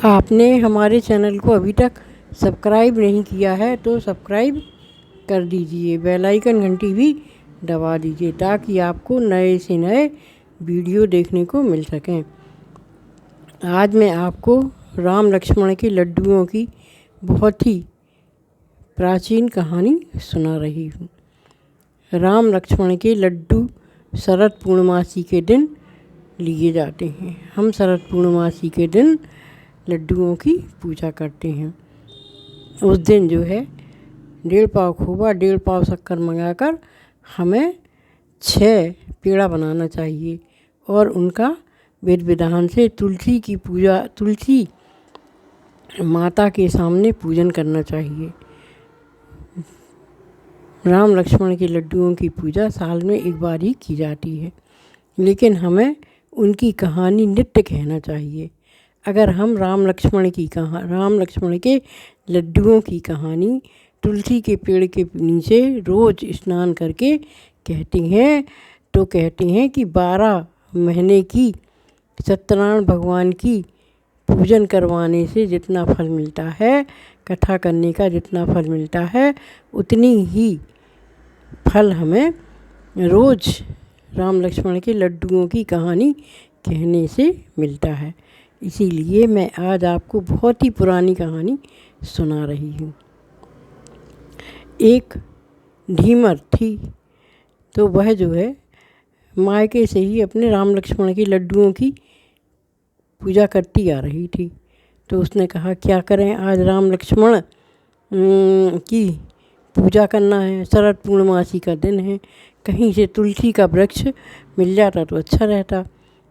आपने हमारे चैनल को अभी तक सब्सक्राइब नहीं किया है तो सब्सक्राइब कर दीजिए, बेल आइकन घंटी भी दबा दीजिए ताकि आपको नए से नए वीडियो देखने को मिल सकें। आज मैं आपको राम लक्ष्मण के लड्डुओं की बहुत ही प्राचीन कहानी सुना रही हूँ। राम लक्ष्मण के लड्डू शरद पूर्णमासी के दिन लिए जाते हैं। हम शरद पूर्णमासी के दिन लड्डुओं की पूजा करते हैं। उस दिन जो है 1.5 पाव खोवा 1.5 पाव शक्कर मंगाकर हमें 6 पेड़ा बनाना चाहिए और उनका विधि विधान से तुलसी की पूजा, तुलसी माता के सामने पूजन करना चाहिए। राम लक्ष्मण के लड्डुओं की पूजा साल में एक बार ही की जाती है, लेकिन हमें उनकी कहानी नित्य कहना चाहिए। अगर हम राम लक्ष्मण के लड्डुओं की कहानी तुलसी के पेड़ के नीचे रोज़ स्नान करके कहते हैं तो कहते हैं कि 12 महीने की सत्यनारायण भगवान की पूजन करवाने से जितना फल मिलता है, कथा करने का जितना फल मिलता है, उतनी ही फल हमें रोज़ राम लक्ष्मण के लड्डुओं की कहानी कहने से मिलता है। इसीलिए मैं आज आपको बहुत ही पुरानी कहानी सुना रही हूँ। एक ढीमर थी, तो वह जो है मायके से ही अपने राम लक्ष्मण के लड्डुओं की पूजा करती आ रही थी। तो उसने कहा क्या करें, आज राम लक्ष्मण की पूजा करना है, शरद पूर्णमासी का दिन है, कहीं से तुलसी का वृक्ष मिल जाता तो अच्छा रहता।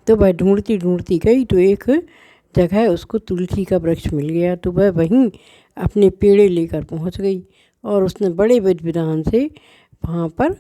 तो वह ढूंढती ढूंढती गई तो एक जगह उसको तुलसी का वृक्ष मिल गया। तो वह वहीं अपने पेड़े लेकर पहुंच गई और उसने बड़े विधि विधान से वहाँ पर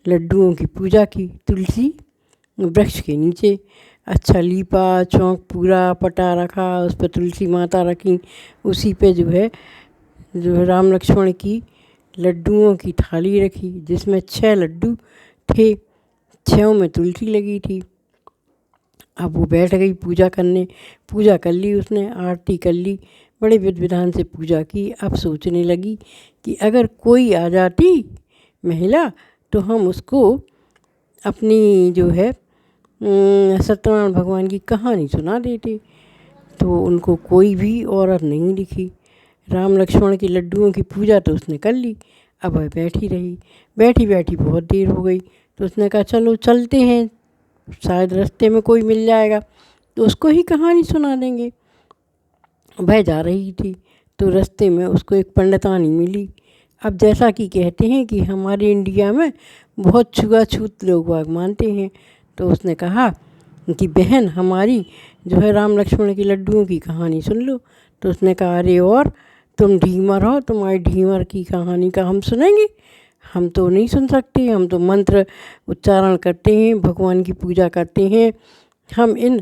लड्डुओं की पूजा की। तुलसी वृक्ष के नीचे अच्छा लीपा, चौक पूरा पटा रखा, उस पर तुलसी माता रखी, उसी पे जो है राम लक्ष्मण की लड्डुओं की थाली रखी जिसमें 6 लड्डू थे, 6 में तुलसी लगी थी। अब वो बैठ गई पूजा करने। पूजा कर ली उसने, आरती कर ली, बड़े विधि विधान से पूजा की। अब सोचने लगी कि अगर कोई आ जाती महिला तो हम उसको अपनी जो है सत्यनारायण भगवान की कहानी सुना देते। तो उनको कोई भी औरत नहीं दिखी। राम लक्ष्मण के लड्डुओं की पूजा तो उसने कर ली। अब वह बैठी रही, बैठी बैठी बहुत देर हो गई। तो उसने कहा चलो चलते हैं, शायद रास्ते में कोई मिल जाएगा तो उसको ही कहानी सुना देंगे। वह जा रही थी तो रास्ते में उसको एक पंडितानी मिली। अब जैसा कि कहते हैं कि हमारे इंडिया में बहुत छुआछूत लोग बाग मानते हैं, तो उसने कहा कि बहन हमारी जो है राम लक्ष्मण के लड्डुओं की कहानी सुन लो। तो उसने कहा अरे और तुम ढीमर हो, तुम्हारी ढीमर की कहानी का हम सुनेंगे? हम तो नहीं सुन सकते, हम तो मंत्र उच्चारण करते हैं, भगवान की पूजा करते हैं, हम इन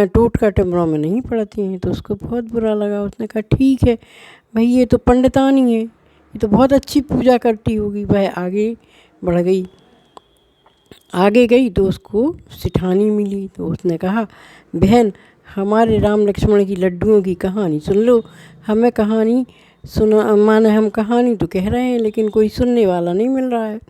टोटका टिमरों में नहीं पड़ते हैं। तो उसको बहुत बुरा लगा। उसने कहा ठीक है भाई, ये तो पंडितानी है, ये तो बहुत अच्छी पूजा करती होगी। वह आगे बढ़ गई। आगे गई तो उसको सिठानी मिली। तो उसने कहा बहन हमारे राम लक्ष्मण की लड्डुओं की कहानी सुन लो। हमें कहानी सुना, माने हम कहानी तो कह रहे हैं लेकिन कोई सुनने वाला नहीं मिल रहा है।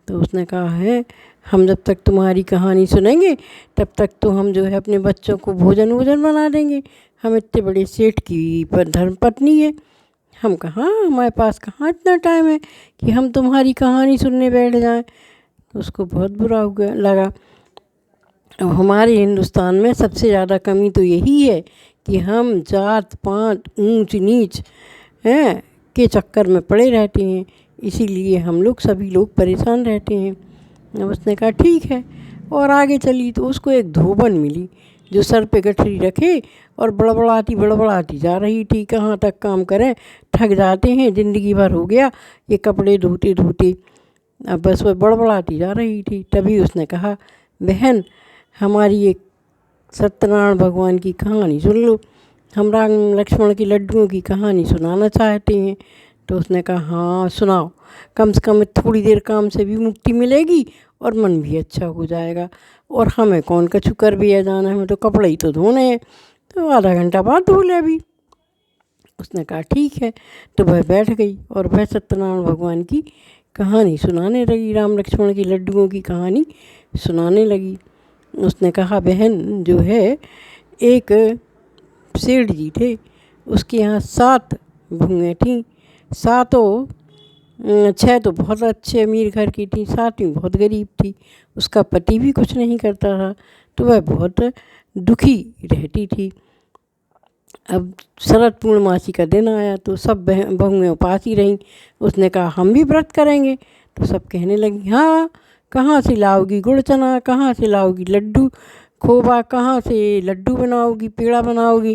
तो उसने कहा है हम जब तक तुम्हारी कहानी सुनेंगे तब तक तो हम जो है अपने बच्चों को भोजन वोजन बना देंगे। हम इतने बड़े सेठ की धर्मपत्नी है, हम कहाँ, हमारे पास कहाँ इतना टाइम है कि हम तुम्हारी कहानी सुनने बैठ जाएं। तो उसको बहुत बुरा हो गया लगा। अब हमारे हिंदुस्तान में सबसे ज़्यादा कमी तो यही है कि हम जात पात ऊंच नीच हैं के चक्कर में पड़े रहते हैं, इसीलिए हम लोग सभी लोग परेशान रहते हैं। अब उसने कहा ठीक है और आगे चली तो उसको एक धोबन मिली जो सर पे गठरी रखे और बड़बड़ाती जा रही थी। कहाँ तक काम करें, थक जाते हैं, ज़िंदगी भर हो गया ये कपड़े धोते धोते। अब बस वह बड़बड़ाती जा रही थी। तभी उसने कहा बहन हमारी एक सत्यनारायण भगवान की कहानी सुन लो, हम राम लक्ष्मण की लड्डुओं की कहानी सुनाना चाहते हैं। तो उसने कहा हाँ सुनाओ, कम से कम थोड़ी देर काम से भी मुक्ति मिलेगी और मन भी अच्छा हो जाएगा, और हमें कौन कछु कर भी जाना है, हमें तो कपड़े ही तो धोने हैं। तो आधा घंटा बाद धो ले अभी। उसने कहा ठीक है। तो वह बैठ गई और वह सत्यनारायण भगवान की कहानी सुनाने लगी, राम लक्ष्मण की लड्डुओं की कहानी सुनाने लगी। उसने कहा बहन जो है, एक सेठ जी थे, उसके यहाँ 7 भुएँ थीं। सातों 6 तो बहुत अच्छे अमीर घर की थी, 7वीं बहुत गरीब थी। उसका पति भी कुछ नहीं करता था, तो वह बहुत दुखी रहती थी। अब शरद पूर्णमासी का दिन आया तो सब बहुएं उपास ही रहीं। उसने कहा हम भी व्रत करेंगे। तो सब कहने लगी हाँ, कहाँ से लाओगी गुड़ चना, कहाँ से लाओगी लड्डू खोवा, कहाँ से लड्डू बनाओगी, पेड़ा बनाओगी,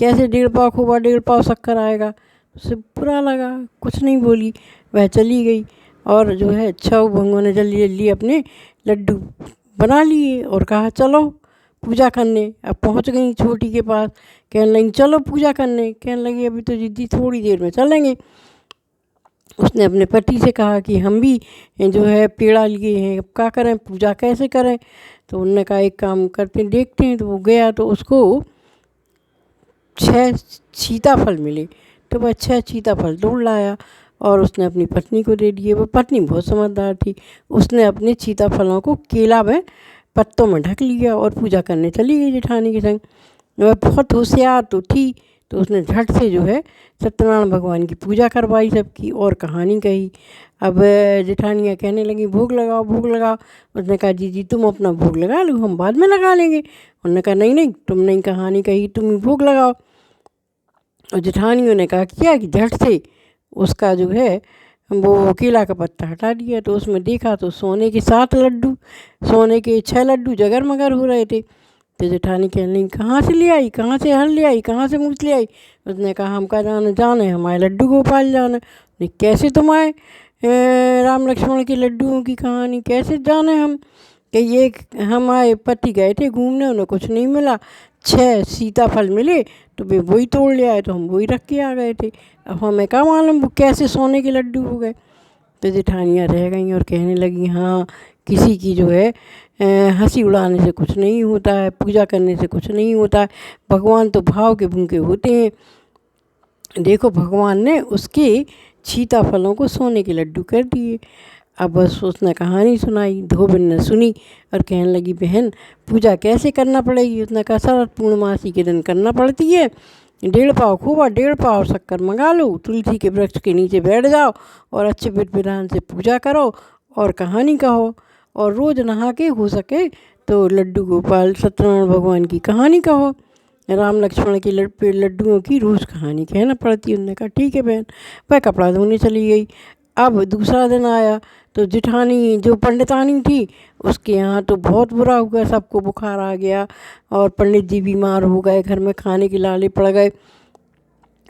कैसे 1.5 पाव खोवा 1.5 पाव शक्कर आएगा। उसे बुरा लगा, कुछ नहीं बोली, वह चली गई। और जो है 6 बहुओं ने जल्दी जल्दी अपने लड्डू बना लिए और कहा चलो पूजा करने। अब पहुंच गई छोटी के पास, कहने लगी चलो पूजा करने। कहने लगी अभी तो दीदी थोड़ी देर में चलेंगे। उसने अपने पति से कहा कि हम भी जो है पेड़ा लिए हैं, अब क्या करें, पूजा कैसे करें। तो उन्होंने कहा एक काम करते देखते हैं। तो वो गया तो उसको 6 सीताफल मिले। तो वह 6 सीताफल तोड़ लाया और उसने अपनी पत्नी को दे दिए। वो पत्नी बहुत समझदार थी, उसने अपने सीताफलों को केला में पत्तों में ढक लिया और पूजा करने चली गई जेठानी के संग। वह बहुत होशियार तो थी, तो उसने झट से जो है सत्यनारायण भगवान की पूजा करवाई सबकी और कहानी कही। अब जेठानियाँ कहने लगी भोग लगाओ भोग लगाओ। उसने कहा जी तुम अपना भोग लगा लो, हम बाद में लगा लेंगे। उन्होंने कहा नहीं नहीं, तुमने कहानी कही, तुम ही भोग लगाओ। और जेठानियों ने कहा किया कि झट से उसका जो है वो केला का पत्ता हटा दिया। तो उसमें देखा तो सोने के 7 लड्डू, सोने के 6 लड्डू जगर मगर हो रहे थे। तो जेठानी कहने लगी कहाँ से ले आई, कहाँ से हल ले आई, कहाँ से मूछ ले आई। उसने कहा हम का जाने हमारे लड्डू गोपाल जाने। कैसे तुम आए राम लक्ष्मण के लड्डुओं की कहानी कैसे जाने हम, कि ये हमारे पति गए थे घूमने, उन्हें कुछ नहीं मिला, 6 सीताफल मिले तो वे वही तोड़ ले आए, तो हम वही रख के आ गए थे। अब हमें क्या मालूम वो कैसे सोने के लड्डू हो गए। तो जेठानियाँ रह गईं और कहने लगी हाँ, किसी की जो है हंसी उड़ाने से कुछ नहीं होता है, पूजा करने से कुछ नहीं होता है, भगवान तो भाव के भूखे होते हैं। देखो भगवान ने उसके सीताफलों को सोने के लड्डू कर दिए। अब बस उसने कहानी सुनाई, धोबिन ने सुनी और कहने लगी बहन पूजा कैसे करना पड़ेगी। उसने कहा शरद पूर्णमासी के दिन करना पड़ती है, 1.5 पाव खोवा 1.5 पाव शक्कर मंगा लो, तुलसी के वृक्ष के नीचे बैठ जाओ और अच्छे विधान से पूजा करो और कहानी कहो, और रोज़ नहा के हो सके तो लड्डू गोपाल सत्यनारायण भगवान की कहानी कहो, राम लक्ष्मण के लड्डुओं की रोज़ कहानी कहना पड़ती है। उन्होंने कहा ठीक है बहन। वह कपड़ा धोने चली गई। अब दूसरा दिन आया तो जेठानी जो पंडितानी थी उसके यहाँ तो बहुत बुरा हुआ, सबको बुखार आ गया और पंडित जी बीमार हो गए, घर में खाने के लाले पड़ गए।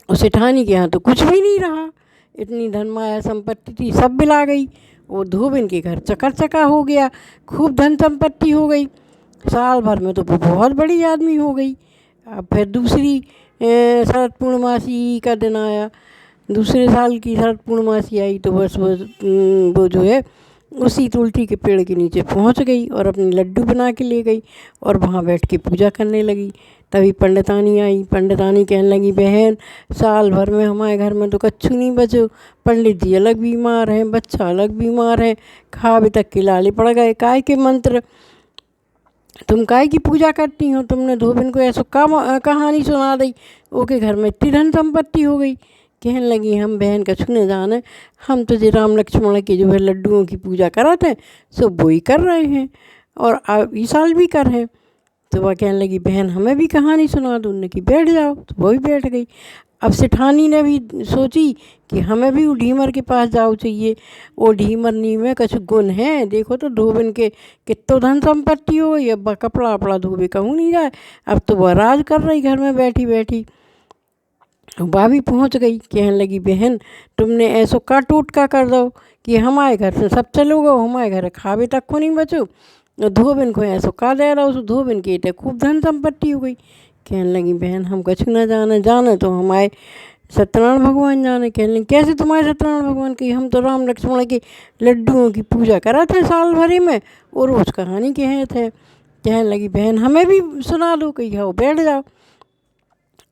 और जेठानी के यहाँ तो कुछ भी नहीं रहा, इतनी धन माया संपत्ति थी सब बिला गई। वो धोबिन के घर चका हो गया, खूब धन संपत्ति हो गई, साल भर में तो वो बहुत बड़ी आदमी हो गई। अब फिर दूसरी शरद पूर्णमासी का दिन आया, दूसरे साल की शरद पूर्णमासी आई तो बस वो जो है उसी तुलसी के पेड़ के नीचे पहुंच गई और अपने लड्डू बना के ले गई और वहाँ बैठ के पूजा करने लगी। तभी पंडितानी आई। पंडितानी कहने लगी बहन साल भर में हमारे घर में तो कच्छू नहीं बचो, पंडित जी अलग बीमार हैं, बच्चा अलग बीमार है, खावे तक के लाले पड़ गए, काय के मंत्र, तुम काय की पूजा करती हो। तुमने धोबिन को ऐसा कहानी सुना दी, ओके घर में इतनी धन संपत्ति हो गई। कहने लगी हम बहन का छूने जाने, हम तो राम लक्ष्मण के जो है लड्डुओं की पूजा कराते हैं सो वो ही कर रहे हैं और इस साल भी कर हैं। तो वह कहने लगी बहन हमें भी कहानी सुना दो। उन्होंने कि बैठ जाओ, तो वो भी बैठ गई। अब सेठानी ने भी सोची कि हमें भी वो ढीमर के पास जाओ चाहिए, वो ढीमरनी में कुछ गुण है, देखो तो धोबिन के कितो धन संपत्ति हो गई, अब कपड़ा वपड़ा धोबे कहूँ नहीं जाए, अब तो वह राज कर रही घर में बैठी बैठी। भाभी पहुंच गई, कहने लगी बहन तुमने ऐसो का टोटका कर दो कि हमारे घर से सब चलो गो, हमारे घर खावे तक को नहीं बचो, धोबिन को ऐसो का दे रहा हो, धोबिन के इतने खूब धन संपत्ति हो गई। कहने लगी बहन हम कछु न जाने, जाने तो हमारे सत्यनारायण भगवान जाने। कहने लगी कैसे तुम्हारे सत्यनारायण भगवान की, हम तो राम लक्ष्मण के लड्डुओं की पूजा करा थे साल भरी में और रोज़ कहानी कहे थे। कहने लगी बहन हमें भी सुना दो, कही हो बैठ जाओ।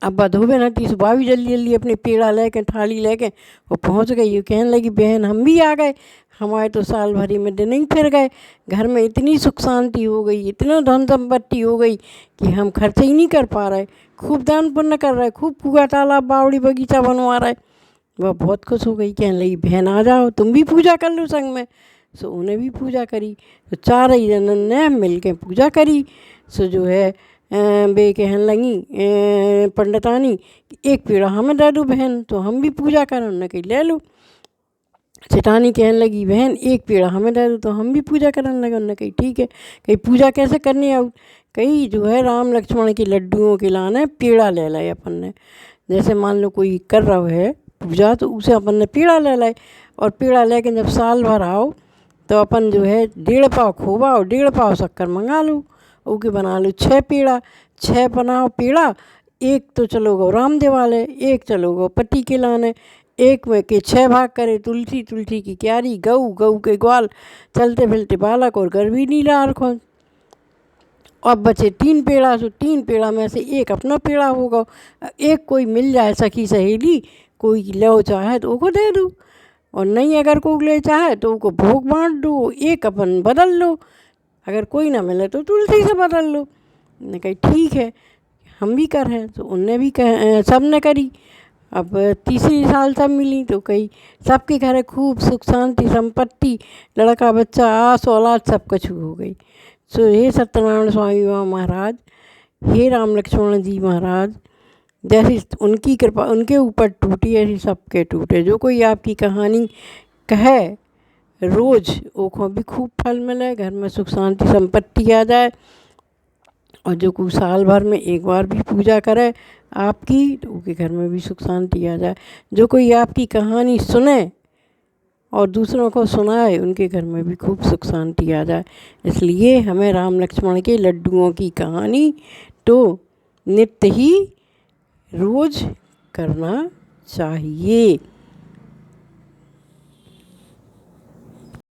अब बधोबे नती सुबह भी जल्दी जल्दी अपने पेड़ा लेके थाली लेके वो पहुँच गई। वो कहने लगी बहन हम भी आ गए, हमारे तो साल भरी में दिन ही फिर गए, घर में इतनी सुख शांति हो गई, इतना धन संपत्ति हो गई कि हम खर्च ही नहीं कर पा रहे, खूब दान पुण्य कर रहे, खूब कुआ तालाब बावड़ी बगीचा बनवा रहे। वह बहुत खुश हो गई, कहने लगी बहन आ जाओ तुम भी पूजा कर लो संग में। सो उन्हें भी पूजा करी, तो चार ही जनन ने मिल के पूजा करी। सो जो है वे कहने लगी पंडितानी एक पेड़ा हमें दे दो बहन, तो हम भी पूजा करें। उन्होंने कही ले लो। सेठानी कहने लगी बहन एक पेड़ा हमें दे दो, तो हम भी पूजा करने लगे। उन्होंने कही ठीक है। कही पूजा कैसे करनी है? कही जो है राम लक्ष्मण के लड्डुओं के लाने पेड़ा ले लाए अपन ने। जैसे मान लो कोई कर रहा है पूजा, तो उसे अपन ने पेड़ा ले लाए, और पेड़ा लेके जब साल भर आओ तो अपन जो है 1.5 पाव खोवा और 1.5 पाव शक्कर मंगा लो, ओके बना लो 6 पेड़ा। 6 बनाओ पेड़ा, एक तो चलो गो रामदेव वाले, एक चलो गो पति के लाने, एक में के 6 भाग करे तुलसी, तुलसी की क्यारी, गऊ, गऊ के ग्वाल, चलते फिरते बालक और गर्भी नीला रखो। अब बचे 3 पेड़ा, सो 3 पेड़ा में से एक अपना पेड़ा होगा, एक कोई मिल जाए सखी सहेली कोई लो चाहे तो उसको दे दो, और नहीं अगर कोई ले चाहे तो उसको भोग बांट दो, एक अपन बदल लो, अगर कोई ना मिले तो तुलसी से बदल लो। ने कही ठीक है हम भी कर हैं। तो उनने भी सब ने करी। अब तीसरी साल सब मिली, तो कही सबके घर खूब सुख शांति संपत्ति, लड़का बच्चा आस औलाद सब कुछ हो गई। सो हे सत्यनारायण स्वामी महाराज, हे राम लक्ष्मण जी महाराज, जैसी उनकी कृपा उनके ऊपर टूटी ऐसी सबके टूटे। जो कोई आपकी कहानी कहे रोज़ ओखों भी खूब फल मिले, घर में सुख शांति संपत्ति आ जाए, और जो कोई साल भर में एक बार भी पूजा करे आपकी, तो उनके घर में भी सुख शांति आ जाए। जो कोई आपकी कहानी सुने और दूसरों को सुनाए, उनके घर में भी खूब सुख शांति आ जाए। इसलिए हमें राम लक्ष्मण के लड्डुओं की कहानी तो नित्य ही रोज़ करना चाहिए।